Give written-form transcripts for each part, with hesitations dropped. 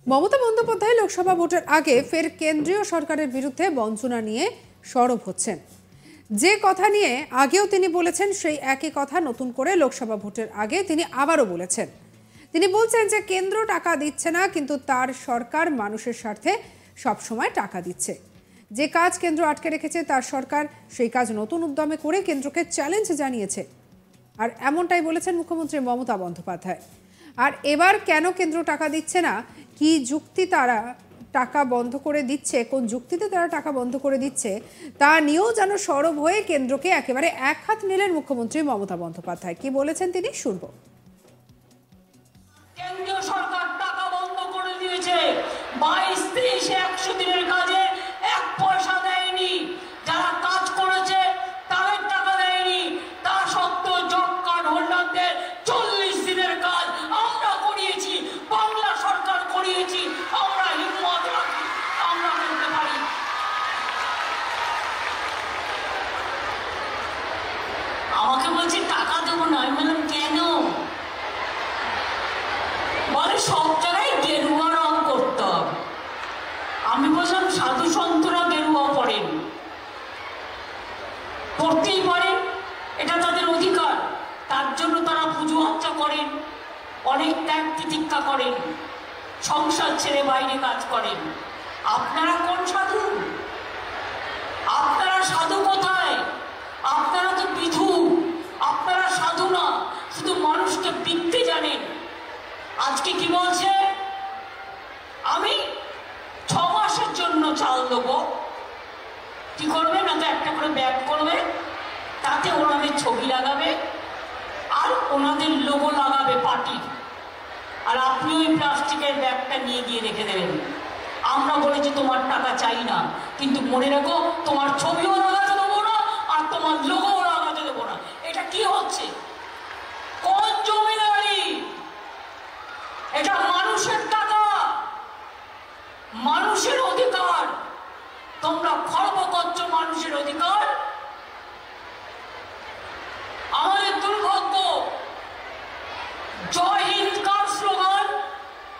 মমতা বন্দ্যোপাধ্যায় লোকসভা ভোটের আগে ফের কেন্দ্রীয় সরকারের বিরুদ্ধে বঞ্চনা নিয়ে সরব হচ্ছেন। যে কথা নিয়ে আগেও তিনি বলেছেন সেই একই কথা নতুন করে লোকসভা ভোটের আগে তিনি আবারও বলেছেন। তিনি বলছেন যে কেন্দ্র টাকা দিচ্ছে না, কিন্তু তার সরকার মানুষের স্বার্থে সবসময় টাকা দিচ্ছে। যে কাজ কেন্দ্র আটকে রেখেছে তার সরকার সেই কাজ নতুন উদ্যমে করে কেন্দ্রকে চ্যালেঞ্জ জানিয়েছে। আর এমনটাই বলেছেন মুখ্যমন্ত্রী মমতা বন্দ্যোপাধ্যায়। আর এবার কেন কেন্দ্র টাকা দিচ্ছে না, কি যুক্তি তারা টাকা বন্ধ করে দিচ্ছে, কোন যুক্তিতে তারা টাকা বন্ধ করে দিচ্ছে, তা নিয়েও যেন সরব হয়ে কেন্দ্রকে একেবারে এক হাত নিলেন মুখ্যমন্ত্রী মমতা বন্দ্যোপাধ্যায়। কি বলেছেন তিনি শুনব। কেন্দ্রীয় সরকার টাকা বন্ধ করে দিয়েছে। 22, 23, 100 দিনের কাজে এক পয়সা দেয়নি। যারা কাজ করেছে তাদের টাকা দেয়নি। তা সত্ত্বেও জব কার্ড হোল্ডারদের 40 দিনের কাজ আমরা করিয়েছি, বাংলা সরকার করিয়েছি। আমরা হিম্মত রাখি, আমরা বলতে পারি। আমাকে বলছে টাকা দেবো না। আমি বললাম কেন? বলে সব জায়গায় গেরুয়া রং করতে হবে। আমি বললাম সাধু সন্তরা গেরুয়া পড়েন, পড়তেই পারেন, এটা তাদের অধিকার। তার জন্য তারা পুজো আর্চা করেন, অনেক ত্যাগ তিতিক্ষা করেন, সংসার ছেড়ে বাইরে কাজ করেন। আপনারা কোন সাধু? আপনারা সাধু কোথায়? আপনারা তো বিধু। আপনারা সাধু না, শুধু মানুষকে বিকতে জানেন। আজকে কি বলছে? আমি 6 মাসের জন্য চাল দেবো। কি করবে না, তো একটা করে ব্যাগ করবে, তাতে ওনাদের ছবি লাগাবে আর ওনাদের লোগো লাগাবে পার্টির। আর আপনি ওই প্লাস্টিকের ব্যাগটা নিয়ে গিয়ে রেখে দেবেন। আমরা বলেছি তোমার টাকা চাই না, কিন্তু মনে রাখো তোমার ছবিও লাগাতে দেবো না আর তোমার লোগোও লাগাতে দেবো না। এটা কি হচ্ছে? কোন জমিদারি? এটা মানুষের টাকা, মানুষের অধিকার। তোমরা খর্ব করছো মানুষের অধিকার। আমাদের দুর্ভাগ্য, জয় হিন্দ কার স্লোগান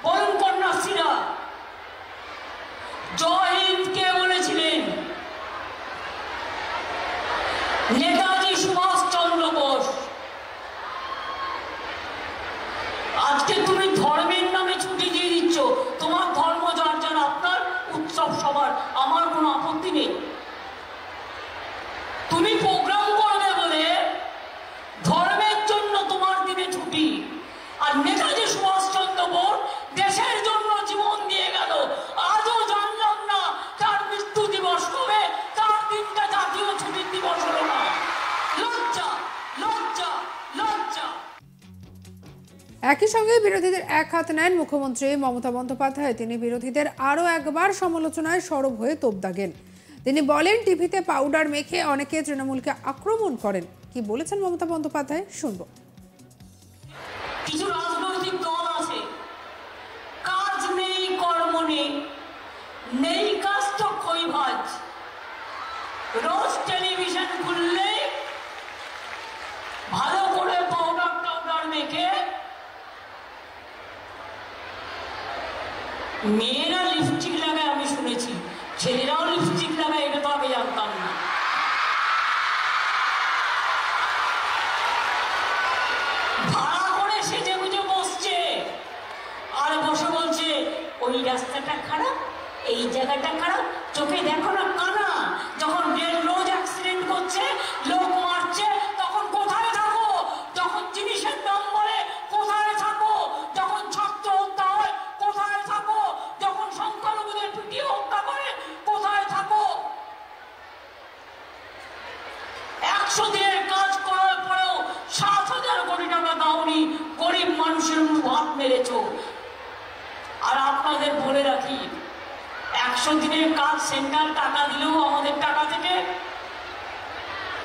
বলুন কন্যাশ্রীরা? জয় হিন্দ কে বলেছিলেন? নেতাজি সুভাষ চন্দ্র বোস। আজকে তুমি ধর্মের নামে ছুটি দিয়ে দিচ্ছ। তোমার ধর্ম যার যার, আপনার উৎসব সবার, আমার কোনো আপত্তি নেই। তুমি প্রোগ্রাম করবে বলে ধর্মের জন্য তোমার দিনে ছুটি। আর নেতাজি সুভাষ চন্দ্র বোস দেশের জন্য জীবন দিয়ে গেল। আজও জানলাম না তার মৃত্যু দিবস কবে, তার দিনটা জাতীয় ছুটির দিবস হলো না। লজ্জা, লজ্জা, লজ্জা। একই সঙ্গে বিরোধীদের এক হাত নেন মুখ্যমন্ত্রী মমতা বন্দ্যোপাধ্যায়। তিনি বিরোধীদের আরও একবার সমালোচনায় সরব হয়ে তোপ দাগেন। তিনি বলেন, টিভিতে পাউডার মেখে অনেকে তৃণমূলকে আক্রমণ করেন। কি বলেছেন মমতা বন্দ্যোপাধ্যায় শুনব। কিছু রাজনৈতিক দল আছে, কাজ নেই, কর্ম নেই, নেই কাজ তো খই ভাজ। রোজ টেলিভিশন খুললে ভালো করে পাউডার টাউডার মেখে, মেয়েরা লিপস্টিক লাগায় আমি শুনেছি, ছেলেরাও লিপস্টিক লাগায়, এটা তো আমি জানতাম না। ভাড়া করে সেজে গুজে বসছে আর বসে বলছে ওই রাস্তাটা খারাপ, এই জায়গাটা খারাপ, চোখে দেখো না কানা। যখন রোজ অ্যাক্সিডেন্ট করছে, লোক মারছে, তখন কোথায় থাকো? যখন জিনিসের দাম বলে কোথায় থাকো? যখন ছাত্র হত্যা হয় কোথায় থাকো? যখন সংখ্যালঘুদের পিটিয়ে হত্যা করে কোথায় থাকো? 100 দিনের কাজ করার পরেও 7,000 কোটি টাকা দাওনি, গরিব মানুষের হাত মেরেছ। আর আপনাদের বলে রাখি, 100 দিনের কাজ সেন্ট্রাল টাকা দিলেও আমাদের টাকা থেকে,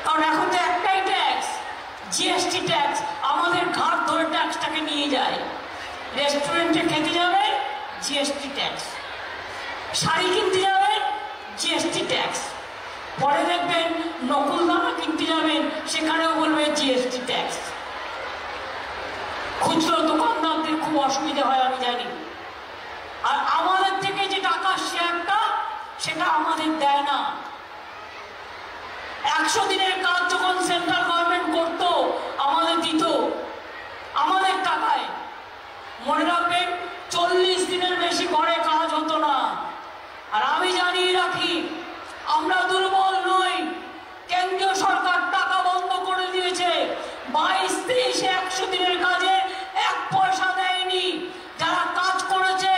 কারণ এখন তো একটাই ট্যাক্স, জিএসটি ট্যাক্স। আমাদের ঘাট ধরে ট্যাক্সটাকে নিয়ে যায়। রেস্টুরেন্টে খেতে যাবেন, জিএসটি ট্যাক্স। শাড়ি কিনতে যাবেন, জিএসটি ট্যাক্স। পরে দেখবেন নকুল দানা কিনতে যাবেন, সেখানেও বলবে জিএসটি ট্যাক্স। খুচরো দোকানদারদের খুব অসুবিধা হয়, আমি জানি। আর সেটা আমাদের দেয় না। 100 দিনের কাজ যখন সেন্ট্রাল গভর্নমেন্ট করতো আমাদের দিত আমাদের টাকায়। মনে রাখবেন 40 দিনের বেশি ঘরে কাজ হতো না। আর আমি জানিয়ে রাখি, আমরা দুর্বল নই। কেন্দ্রীয় সরকার টাকা বন্ধ করে দিয়েছে। 22, 23, 100 দিনের কাজে 1 পয়সা দেয়নি। যারা কাজ করেছে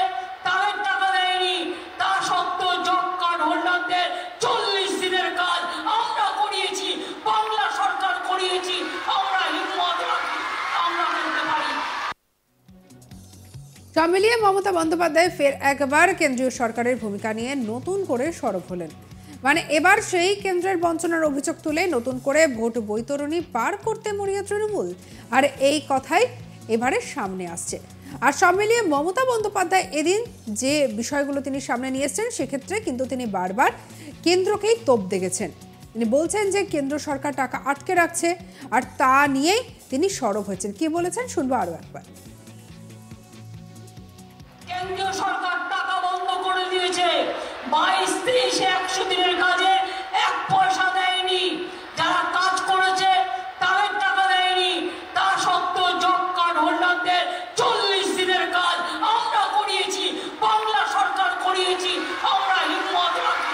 তাদের টাকা দেয়নি। তা সত্ত্বেও জব কার্ড হোল্ডারদের 40 দিনের কাজ আমরা করিয়েছি, বাংলা সরকার করিয়েছি। আমরা হিম্মত রাখি, আমরা করতে পারি। সব মিলিয়ে মমতা বন্দ্যোপাধ্যায় ফের একবার কেন্দ্রীয় সরকারের ভূমিকা নিয়ে নতুন করে সরব হলেন। মানে এবার সেই কেন্দ্রের বঞ্চনার অভিযোগ তুলে নতুন করে ভোট বৈতরণী পার করতে মরিয়া তৃণমূল, আর এই কথাই এবারে সামনে আসছে। আর সব মিলিয়ে মমতা বন্দ্যোপাধ্যায় এদিন যে বিষয়গুলো তিনি সামনে নিয়ে এসেছেন সেক্ষেত্রে কিন্তু তিনি বারবার কেন্দ্রকেই তোপ দেখেছেন। তিনি বলছেন যে কেন্দ্র সরকার টাকা আটকে রাখছে, আর তা নিয়েই তিনি সরব হয়েছেন। কি বলেছেন শুনবো আরো একবার। কেন্দ্রীয় সরকার টাকা বন্ধ করে দিয়েছে। 22, 23, 100 দিনের কাজে 1 পয়সা দেয়নি। যারা কাজ করেছে তাদের টাকা দেয়নি। তা সত্ত্বেও জব কার্ড হোল্ডারদের 40 দিনের কাজ আমরা করিয়েছি, বাংলা সরকার করিয়েছি। আমরা হিম্মত রাখি,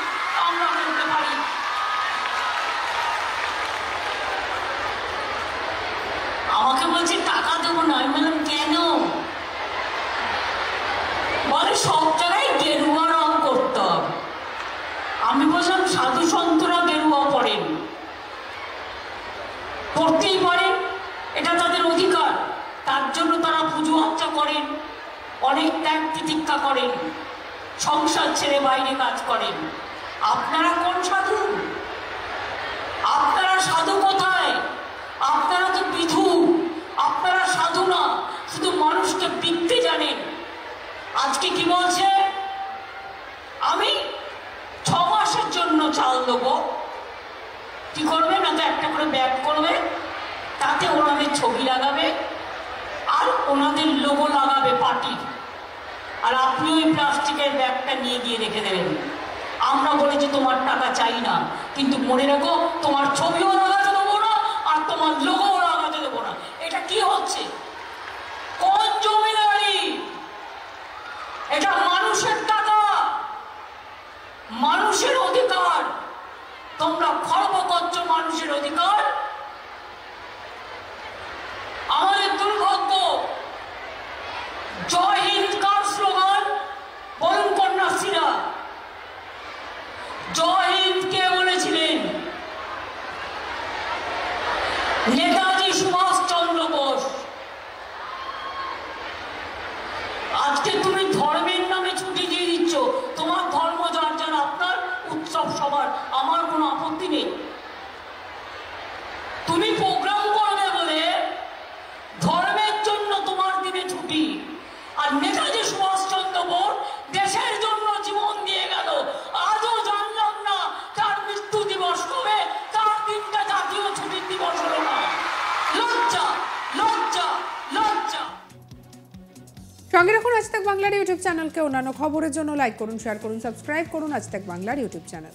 আমরা করতে পারি। আমাকে বলছে টাকা দেবো না। আমি বললাম কেন? বলে সব জায়গায় গেরুয়া রং করতে হবে। আমি বললাম সাধু সন্তরা গেরুয়া পড়েন, পড়তেই পারেন, এটা তাদের অধিকার। তার জন্য তারা পুজো আর্চা করেন, অনেক ত্যাগ তিতিক্ষা করেন, সংসার ছেড়ে বাইরে কাজ করেন। আপনারা কোন সাধু? আপনারা সাধু কোথায়? আপনারা তো বিধু। আপনারা সাধু না, শুধু মানুষকে বিকতে জানেন। আজকে কি বলছে? আমি 6 মাসের জন্য চাল দেবো। কি করবে? না তো একটা করে ব্যাগ করবে, তাতে ওনাদের ছবি লাগাবে আর ওনাদের লোগো লাগাবে পার্টির। আর আপনি ওই প্লাস্টিকের ব্যাগটা নিয়ে গিয়ে রেখে দেবেন। আমরা বলেছি তোমার টাকা চাই না, কিন্তু মনে রাখো তোমার ছবিও লাগাতে দেবো না আর তোমার লোগোও লাগাতে দেবো না। এটা কি হচ্ছে? কোন জমিদারি? এটা মানুষের টাকা, মানুষের অধিকার। তোমরা খর্ব করছো মানুষের অধিকার। আমাদের দুর্ভাগ্য, জয় হিন্দ কার স্লোগান বলুন কন্যাশ্রীরা? জয় হিন্দ কে বলেছিলেন? নেতাজি সুভাষচন্দ্র বোস। আজকে তুমি ধর্মের নামে ছুটি দিয়ে দিচ্ছ। তোমার ধর্ম যার যার, আপনার উৎসব সবার, আমার কোনো আপত্তি নেই। তুমি প্রোগ্রাম করবে বলে ধর্মের জন্য তোমার দিনে ছুটি। আর নেতাজি সুভাষচন্দ্র বোস দেশের জন্য জীবন দিয়ে গেল। আজও জানলাম না তার মৃত্যু দিবস কবে, তার দিনটা জাতীয় ছুটির দিবস হলো না। লজ্জা, লজ্জা, লজ্জা। সঙ্গে রাখুন আজ তাক বাংলার ইউটিউব চ্যানেলকে। অন্যান্য খবরের জন্য লাইক করুন, শেয়ার করুন, সাবস্ক্রাইব করুন আজ তাক বাংলার ইউটিউব চ্যানেল।